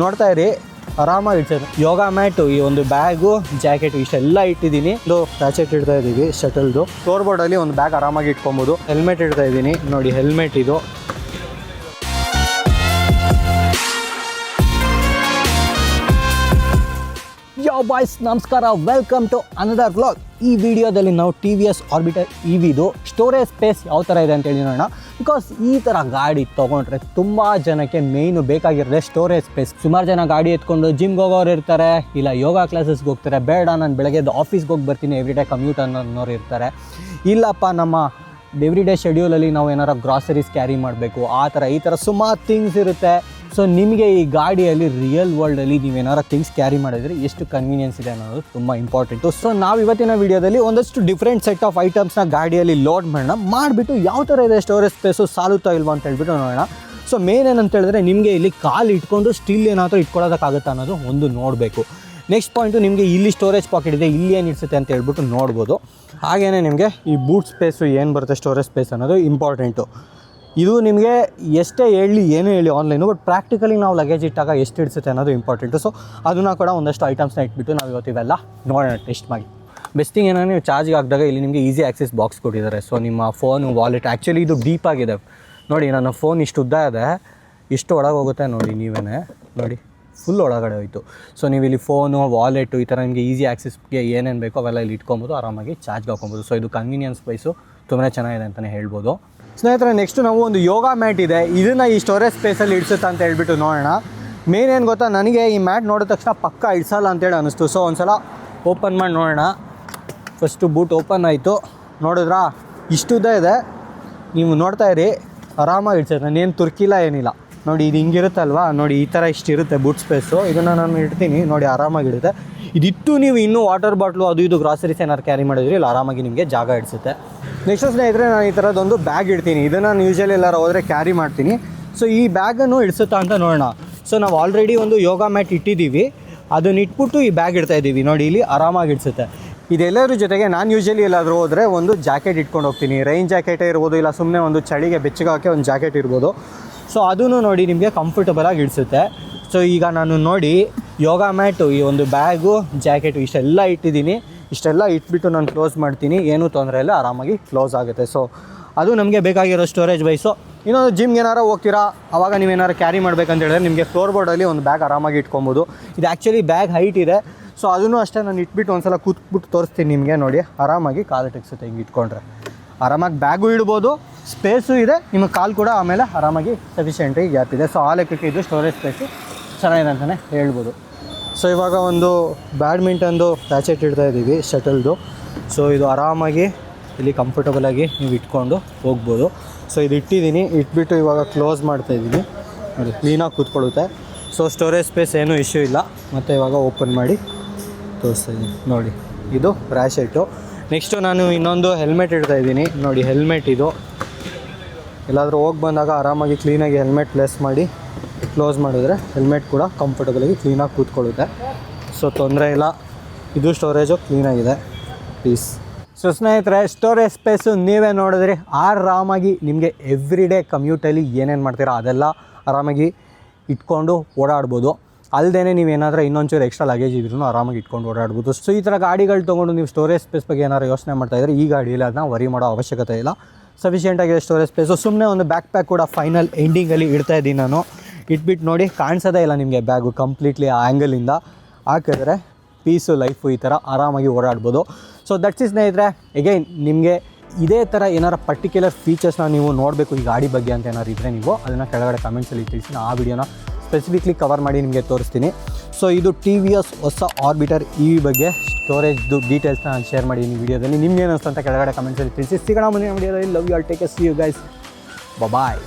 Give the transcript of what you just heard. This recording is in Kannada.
ನೋಡ್ತಾ ಇರಿ, ಆರಾಮಾಗಿ ಇಡ್ತಾರೆ. ಯೋಗ ಮ್ಯಾಟು, ಈ ಒಂದು ಬ್ಯಾಗು, ಜಾಕೆಟ್ ಇಷ್ಟೆಲ್ಲ ಇಟ್ಟಿದ್ದೀನಿ. ಇದು ಪ್ಯಾಚೆಟ್ ಇಡ್ತಾ ಇದ್ದೀವಿ ಶಟಲ್ದು. ಫ್ಲೋರ್ ಬೋರ್ಡಲ್ಲಿ ಒಂದು ಬ್ಯಾಗ್ ಆರಾಮಾಗಿ ಇಟ್ಕೊಬೋದು. ಹೆಲ್ಮೆಟ್ ಇಡ್ತಾ ಇದ್ದೀನಿ ನೋಡಿ, ಹೆಲ್ಮೆಟ್ ಇದು. ಯೋ ಬಾಯ್ಸ್, ನಮಸ್ಕಾರ, ವೆಲ್ಕಮ್ ಟು ಅನದರ್ ವ್ಲಾಗ್. ಈ ವಿಡಿಯೋದಲ್ಲಿ ನಾವು TVS ಆರ್ಬಿಟರ್ EVದು ಸ್ಟೋರೇಜ್ ಸ್ಪೇಸ್ ಯಾವ ಥರ ಇದೆ ಅಂತೇಳಿ ನೋಡೋಣ. ಬಿಕಾಸ್ ಈ ಥರ ಗಾಡಿ ತೊಗೊಂಡ್ರೆ ತುಂಬ ಜನಕ್ಕೆ ಮೇಯ್ನು ಬೇಕಾಗಿರೋದೆ ಸ್ಟೋರೇಜ್ ಸ್ಪೇಸ್. ಸುಮಾರು ಜನ ಗಾಡಿ ಎತ್ಕೊಂಡು ಜಿಮ್ಗೆ ಹೋಗೋರು ಇರ್ತಾರೆ, ಇಲ್ಲ ಯೋಗ ಕ್ಲಾಸಸ್ಗೆ ಹೋಗ್ತಾರೆ. ಬೇಡ, ನಾನು ಬೆಳಗ್ಗೆ ಆಫೀಸ್ಗೆ ಹೋಗಿ ಬರ್ತೀನಿ, ಎವ್ರಿಡೇ ಕಮ್ಯೂಟ್ ಅನ್ನೋರು ಇರ್ತಾರೆ. ಇಲ್ಲಪ್ಪ, ನಮ್ಮ ಎವ್ರಿಡೇ ಶೆಡ್ಯೂಲಲ್ಲಿ ನಾವು ಏನಾರು ಗ್ರಾಸರೀಸ್ ಕ್ಯಾರಿ ಮಾಡಬೇಕು, ಈ ಥರ ಸುಮಾರು ಥಿಂಗ್ಸ್ ಇರುತ್ತೆ. ಸೊ ನಿಮಗೆ ಈ ಗಾಡಿಯಲ್ಲಿ ರಿಯಲ್ ವರ್ಲ್ಡಲ್ಲಿ ನೀವೇನಾರು ಥಿಂಗ್ಸ್ ಕ್ಯಾರಿ ಮಾಡಿದರೆ ಎಷ್ಟು ಕನ್ವೀನಿಯನ್ಸ್ ಇದೆ ಅನ್ನೋದು ತುಂಬ ಇಂಪಾರ್ಟೆಂಟು. ಸೊ ನಾವು ಇವತ್ತಿನ ವೀಡಿಯೋದಲ್ಲಿ ಒಂದಷ್ಟು ಡಿಫ್ರೆಂಟ್ ಸೆಟ್ ಆಫ್ ಐಟಮ್ಸ್ನ ಗಾಡಿಯಲ್ಲಿ ಲೋಡ್ ಮಾಡಿಬಿಟ್ಟು ಯಾವ ಥರ ಇದೆ ಸ್ಟೋರೇಜ್ ಸ್ಪೇಸು ಸಾಲುತ್ತಾ ಇಲ್ವಾ ಅಂತ ಹೇಳ್ಬಿಟ್ಟು ನೋಡೋಣ. ಸೊ ಮೇನ್ ಏನಂತ ಹೇಳಿದ್ರೆ, ನಿಮಗೆ ಇಲ್ಲಿ ಕಾಲು ಇಟ್ಕೊಂಡು ಸ್ಟಿಲ್ ಏನಾದರೂ ಇಟ್ಕೊಳ್ಳೋದಕ್ಕಾಗುತ್ತಾ ಅನ್ನೋದು ಒಂದು ನೋಡಬೇಕು. ನೆಕ್ಸ್ಟ್ ಪಾಯಿಂಟು, ನಿಮಗೆ ಇಲ್ಲಿ ಸ್ಟೋರೇಜ್ ಪಾಕೆಟ್ ಇದೆ, ಇಲ್ಲಿ ಏನು ಇಡ್ಸುತ್ತೆ ಅಂತ ಹೇಳ್ಬಿಟ್ಟು ನೋಡ್ಬೋದು. ಹಾಗೆಯೇ ನಿಮಗೆ ಈ ಬೂಟ್ ಸ್ಪೇಸು ಏನು ಬರುತ್ತೆ ಸ್ಟೋರೇಜ್ ಸ್ಪೇಸ್ ಅನ್ನೋದು ಇಂಪಾರ್ಟೆಂಟು. ಇದು ನಿಮಗೆ ಎಷ್ಟೇ ಏನು ಹೇಳಿ ಆನ್ಲೈನು, ಬಟ್ ಪ್ರಾಕ್ಟಿಕಲಿ ನಾವು ಲಗೇಜ್ ಇಟ್ಟಾಗ ಎಷ್ಟು ಇಡ್ಸುತ್ತೆ ಅನ್ನೋದು ಇಂಪಾರ್ಟೆಂಟು. ಸೊ ಅದನ್ನು ಕೂಡ ಒಂದಷ್ಟು ಐಟಮ್ಸ್ನ ಇಟ್ಬಿಟ್ಟು ನಾವು ಇವತ್ತು ಇವೆಲ್ಲ ನೋಡೋಣ, ಟೆಸ್ಟ್ ಮಾಡಿ. ಬೆಸ್ಟ್ ಥಿಂಗ್ ಏನೋ, ನೀವು ಚಾರ್ಜ್ಗೆ ಹಾಕಿದಾಗ ಇಲ್ಲಿ ನಿಮಗೆ ಈಸಿ ಆಕ್ಸೆಸ್ ಬಾಕ್ಸ್ ಕೊಟ್ಟಿದ್ದಾರೆ. ಸೊ ನಿಮ್ಮ ಫೋನು, ವಾಲೆಟ್, ಆ್ಯಕ್ಚುಲಿ ಇದು ಡೀಪ್ ಆಗಿದೆ ನೋಡಿ. ನನ್ನ ಫೋನ್ ಇಷ್ಟು ಉದ್ದ ಇದೆ, ಇಷ್ಟು ಒಳಗೆ ಹೋಗುತ್ತೆ ನೋಡಿ, ನೀವೇ ನೋಡಿ, ಫುಲ್ ಒಳಗಡೆ ಹೋಯಿತು. ಸೊ ನೀವು ಇಲ್ಲಿ ಫೋನು, ವಾಲೆಟು, ಈ ಥರ ನಿಮಗೆ ಈಸಿ ಆ್ಯಕ್ಸೆಸ್ಗೆ ಏನೇನು ಬೇಕೋ ಅವೆಲ್ಲ ಇಲ್ಲಿ ಇಟ್ಕೊಬೋದು, ಆರಾಮಾಗಿ ಚಾರ್ಜ್ಗೆ ಹಾಕೊಬೋದು. ಸೊ ಇದು ಕನ್ವೀನಿಯನ್ಸ್ ವೈಸು ತುಂಬಾ ಚೆನ್ನಾಗಿದೆ ಅಂತಲೇ ಹೇಳ್ಬೋದು. ಸ್ನೇಹಿತರೆ, ನೆಕ್ಸ್ಟು ನಾವು ಒಂದು ಯೋಗ ಮ್ಯಾಟ್ ಇದೆ, ಇದನ್ನು ಈ ಸ್ಟೋರೇಜ್ ಸ್ಪೇಸಲ್ಲಿ ಇಡ್ಸುತ್ತಾ ಅಂತ ಹೇಳ್ಬಿಟ್ಟು ನೋಡೋಣ. ಮೇನ್ ಏನು ಗೊತ್ತಾ, ನನಗೆ ಈ ಮ್ಯಾಟ್ ನೋಡಿದ ತಕ್ಷಣ ಪಕ್ಕ ಇಡ್ಸಲ್ಲ ಅಂತೇಳಿ ಅನ್ನಿಸ್ತು. ಸೊ ಒಂದು ಸಲ ಓಪನ್ ಮಾಡಿ ನೋಡೋಣ. ಫಸ್ಟು ಬೂಟ್ ಓಪನ್ ಆಯಿತು, ನೋಡಿದ್ರಾ ಇಷ್ಟುದ್ದ ಇದೆ. ನೀವು ನೋಡ್ತಾ ಇರಿ, ಆರಾಮಾಗಿ ಇಡ್ಸುತ್ತೆ. ನಾನೇನು ತುರ್ಕಿಲ್ಲ, ಏನಿಲ್ಲ ನೋಡಿ. ಇದು ಹಿಂಗಿರುತ್ತಲ್ವಾ ನೋಡಿ, ಈ ಥರ ಇಷ್ಟಿರುತ್ತೆ ಬೂಟ್ ಸ್ಪೇಸು. ಇದನ್ನು ನಾನು ಇಡ್ತೀನಿ ನೋಡಿ, ಆರಾಮಾಗಿಡುತ್ತೆ. ಇದಿಟ್ಟು ನೀವು ಇನ್ನೂ ವಾಟರ್ ಬಾಟ್ಲು, ಅದು ಇದು ಗ್ರಾಸರೀಸ್ ಏನಾರು ಕ್ಯಾರಿ ಮಾಡಿದ್ರಿ, ಇಲ್ಲಿ ಆರಾಮಾಗಿ ನಿಮಗೆ ಜಾಗ ಇಡಿಸುತ್ತೆ. ನೆಕ್ಸ್ಟ್ ಸ್ನೇಹಿತರೆ, ನಾನು ಈ ಥರದೊಂದು ಬ್ಯಾಗ್ ಇಡ್ತೀನಿ. ಇದನ್ನು ನಾನು ಯೂಶಲಿ ಎಲ್ಲರೂ ಹೋದರೆ ಕ್ಯಾರಿ ಮಾಡ್ತೀನಿ. ಸೊ ಈ ಬ್ಯಾಗನ್ನು ಇಡಿಸುತ್ತಾ ಅಂತ ನೋಡೋಣ. ಸೊ ನಾವು ಆಲ್ರೆಡಿ ಒಂದು ಯೋಗ ಮ್ಯಾಟ್ ಇಟ್ಟಿದ್ದೀವಿ, ಅದನ್ನ ಇಟ್ಬಿಟ್ಟು ಈ ಬ್ಯಾಗ್ ಇಡ್ತಾ ಇದ್ದೀವಿ ನೋಡಿ, ಇಲ್ಲಿ ಆರಾಮಾಗಿ ಇಡಿಸುತ್ತೆ. ಇದೆಲ್ಲರ ಜೊತೆಗೆ ನಾನು ಯೂಶಲಿ ಎಲ್ಲಾದರೂ ಹೋದರೆ ಒಂದು ಜಾಕೆಟ್ ಇಟ್ಕೊಂಡು ಹೋಗ್ತೀನಿ. ರೈನ್ ಜಾಕೆಟೇ ಇರ್ಬೋದು, ಇಲ್ಲ ಸುಮ್ಮನೆ ಒಂದು ಚಳಿಗೆ ಬೆಚ್ಚಗಾಕೆ ಒಂದು ಜಾಕೆಟ್ ಇರ್ಬೋದು. ಸೊ ಅದೂ ನೋಡಿ ನಿಮಗೆ ಕಂಫರ್ಟಬಲಾಗಿ ಇಡಿಸುತ್ತೆ. ಸೊ ಈಗ ನಾನು ನೋಡಿ ಯೋಗ ಮ್ಯಾಟು, ಈ ಒಂದು ಬ್ಯಾಗು, ಜಾಕೆಟು ಇಷ್ಟೆಲ್ಲ ಇಟ್ಟಿದ್ದೀನಿ. ಇಷ್ಟೆಲ್ಲ ಇಟ್ಬಿಟ್ಟು ನಾನು ಕ್ಲೋಸ್ ಮಾಡ್ತೀನಿ, ಏನೂ ತೊಂದರೆ ಇಲ್ಲ, ಆರಾಮಾಗಿ ಕ್ಲೋಸ್ ಆಗುತ್ತೆ. ಸೊ ಅದು ನಮಗೆ ಬೇಕಾಗಿರೋ ಸ್ಟೋರೇಜ್ ವೈಸು. ಇನ್ನೊಂದು ಜಿಮ್ಗೆ ಏನಾರು ಹೋಗ್ತೀರಾ, ಆವಾಗ ನೀವೇನಾರು ಕ್ಯಾರಿ ಮಾಡಬೇಕಂತ ಹೇಳಿದ್ರೆ ನಿಮಗೆ ಫ್ಲೋರ್ ಬೋರ್ಡಲ್ಲಿ ಒಂದು ಬ್ಯಾಗ್ ಆರಾಮಾಗಿ ಇಟ್ಕೊಬೋದು. ಇದು ಆ್ಯಕ್ಚುಲಿ ಬ್ಯಾಗ್ ಹೈಟ್ ಇದೆ. ಸೊ ಅದನ್ನು ಅಷ್ಟೇ ನಾನು ಇಟ್ಬಿಟ್ಟು ಒಂದು ಸಲ ಕೂತ್ಬಿಟ್ಟು ತೋರಿಸ್ತೀನಿ ನಿಮಗೆ ನೋಡಿ. ಆರಾಮಾಗಿ ಕಾಲು ಟೆಕ್ಸುತ್ತೆ ಹಿಂಗೆ ಇಟ್ಕೊಂಡ್ರೆ. ಆರಾಮಾಗಿ ಬ್ಯಾಗು ಇಡ್ಬೋದು, ಸ್ಪೇಸು ಇದೆ, ನಿಮ್ಮ ಕಾಲು ಕೂಡ ಆಮೇಲೆ ಆರಾಮಾಗಿ ಸಫಿಷಿಯೆಂಟಾಗಿ ಗ್ಯಾಪ್ ಇದೆ. ಸೊ ಆ ಲೆಕ್ಕಕ್ಕೆ ಇದು ಸ್ಟೋರೇಜ್ ಸ್ಪೇಸು ಚೆನ್ನಾಗಿದೆ ಅಂತಲೇ ಹೇಳ್ಬೋದು. ಸೊ ಇವಾಗ ಒಂದು ಬ್ಯಾಡ್ಮಿಂಟನ್ದು ಪ್ಯಾಚೆಟ್ ಇಡ್ತಾ ಇದ್ದೀವಿ ಶಟಲ್ದು. ಸೊ ಇದು ಆರಾಮಾಗಿ ಇಲ್ಲಿ ಕಂಫರ್ಟಬಲಾಗಿ ನೀವು ಇಟ್ಕೊಂಡು ಹೋಗ್ಬೋದು. ಸೊ ಇದು ಇಟ್ಟಿದ್ದೀನಿ, ಇಟ್ಬಿಟ್ಟು ಇವಾಗ ಕ್ಲೋಸ್ ಮಾಡ್ತಾಯಿದ್ದೀನಿ ನೋಡಿ, ಕ್ಲೀನಾಗಿ ಕೂತ್ಕೊಳ್ಳುತ್ತೆ. ಸೊ ಸ್ಟೋರೇಜ್ ಸ್ಪೇಸ್ ಏನೂ ಇಶ್ಯೂ ಇಲ್ಲ. ಮತ್ತು ಇವಾಗ ಓಪನ್ ಮಾಡಿ ತೋರಿಸ್ತಾಯಿದ್ದೀನಿ ನೋಡಿ, ಇದು ಬ್ರಾಶೆಟ್ಟು. ನೆಕ್ಸ್ಟು ನಾನು ಇನ್ನೊಂದು ಹೆಲ್ಮೆಟ್ ಇಡ್ತಾಯಿದ್ದೀನಿ ನೋಡಿ, ಹೆಲ್ಮೆಟ್ ಇದು. ಎಲ್ಲಾದರೂ ಹೋಗಿ ಬಂದಾಗ ಆರಾಮಾಗಿ ಕ್ಲೀನಾಗಿ ಹೆಲ್ಮೆಟ್ ಪ್ಲೇಸ್ ಮಾಡಿ ಕ್ಲೋಸ್ ಮಾಡಿದ್ರೆ ಹೆಲ್ಮೆಟ್ ಕೂಡ ಕಂಫರ್ಟಬಲಾಗಿ ಕ್ಲೀನಾಗಿ ಕೂತ್ಕೊಳ್ಳುತ್ತೆ. ಸೊ ತೊಂದರೆ ಇಲ್ಲ. ಇದು ಸ್ಟೋರೇಜು ಕ್ಲೀನಾಗಿದೆ, ಪೀಸ್. ಸೊ ಸ್ನೇಹಿತರೆ, ಸ್ಟೋರೇಜ್ ಸ್ಪೇಸು ನೀವೇ ನೋಡಿದ್ರಿ. ಆರಾಮಾಗಿ ನಿಮಗೆ ಎವ್ರಿಡೇ ಕಮ್ಯೂಟಲ್ಲಿ ಏನೇನು ಮಾಡ್ತೀರಾ ಅದೆಲ್ಲ ಆರಾಮಾಗಿ ಇಟ್ಕೊಂಡು ಓಡಾಡ್ಬೋದು. ಅಲ್ಲದೇ ನೀವೇನಾದರೂ ಇನ್ನೊಂಚೂರು ಎಕ್ಸ್ಟ್ರಾ ಲಗೇಜ್ ಇದ್ರೂ ಆರಾಮಾಗಿ ಇಟ್ಕೊಂಡು ಓಡಾಡ್ಬೋದು. ಸೊ ಈ ಥರ ಗಾಡಿಗಳು ತೊಗೊಂಡು ನೀವು ಸ್ಟೋರೇಜ್ ಸ್ಪೇಸ್ ಬಗ್ಗೆ ಏನಾರು ಯೋಚನೆ ಮಾಡ್ತಾಯಿದ್ರೆ ಈ ಗಾಡಿಯಲ್ಲಿ ಅದನ್ನ ವರಿ ಮಾಡೋ ಅವಶ್ಯಕತೆ ಇಲ್ಲ. ಸಫಿಷಿಯೆಂಟಾಗಿದೆ ಸ್ಟೋರೇಜ್ ಸ್ಪೇಸು. ಸುಮ್ಮನೆ ಒಂದು ಬ್ಯಾಕ್ ಪ್ಯಾಕ್ ಕೂಡ ಫೈನಲ್ ಎಂಡಿಂಗಲ್ಲಿ ಇಡ್ತಾಯಿದ್ದೀನಿ ನಾನು. ಇಟ್ಬಿಟ್ಟು ನೋಡಿ, ಕಾಣಿಸೋದೇ ಇಲ್ಲ ನಿಮಗೆ ಬ್ಯಾಗು ಕಂಪ್ಲೀಟ್ಲಿ ಆ ಆ್ಯಂಗಲಿಂದ ಹಾಕಿದ್ರೆ ಪೀಸು ಲೈಫು ಈ ಥರ ಆರಾಮಾಗಿ ಓಡಾಡ್ಬೋದು. ಸೊ ದಟ್ಸ್ ಇಸ್ ಸ್ನೇಹಿತರೆ. ಎಗೈನ್ ನಿಮಗೆ ಇದೇ ಥರ ಏನಾರು ಪರ್ಟಿಕ್ಯುಲರ್ ಫೀಚರ್ಸ್ನ ನೀವು ನೋಡಬೇಕು ಈ ಗಾಡಿ ಬಗ್ಗೆ ಅಂತ ಏನಾರು ಇದ್ದರೆ ನೀವು ಅದನ್ನು ಕೆಳಗಡೆ ಕಮೆಂಟ್ಸಲ್ಲಿ ತಿಳಿಸಿ. ಆ ವಿಡಿಯೋನ ಸ್ಪೆಸಿಫಿಕ್ಲಿ ಕವರ್ ಮಾಡಿ ನಿಮಗೆ ತೋರಿಸ್ತೀನಿ. ಸೊ ಇದು TVS ಹೊಸ ಆರ್ಬಿಟರ್ EV ಬಗ್ಗೆ ಸ್ಟೋರೇಜ್ದು ಡೀಟೇಲ್ಸ್ನ ನಾನು ಶೇರ್ ಮಾಡಿದ್ದೀನಿ ಈ ವಿಡಿಯೋದಲ್ಲಿ. ನಿಮ್ಗೆ ಏನು ಅನಿಸ್ತು ಅಂತ ಕೆಳಗಡೆ ಕಮೆಂಟ್ಸಲ್ಲಿ ತಿಳಿಸಿ. ಸಿಗೋಣ ಮುಂದಿನ ವಿಡಿಯೋದಲ್ಲಿ. Love you all, take care, see you guys, bye.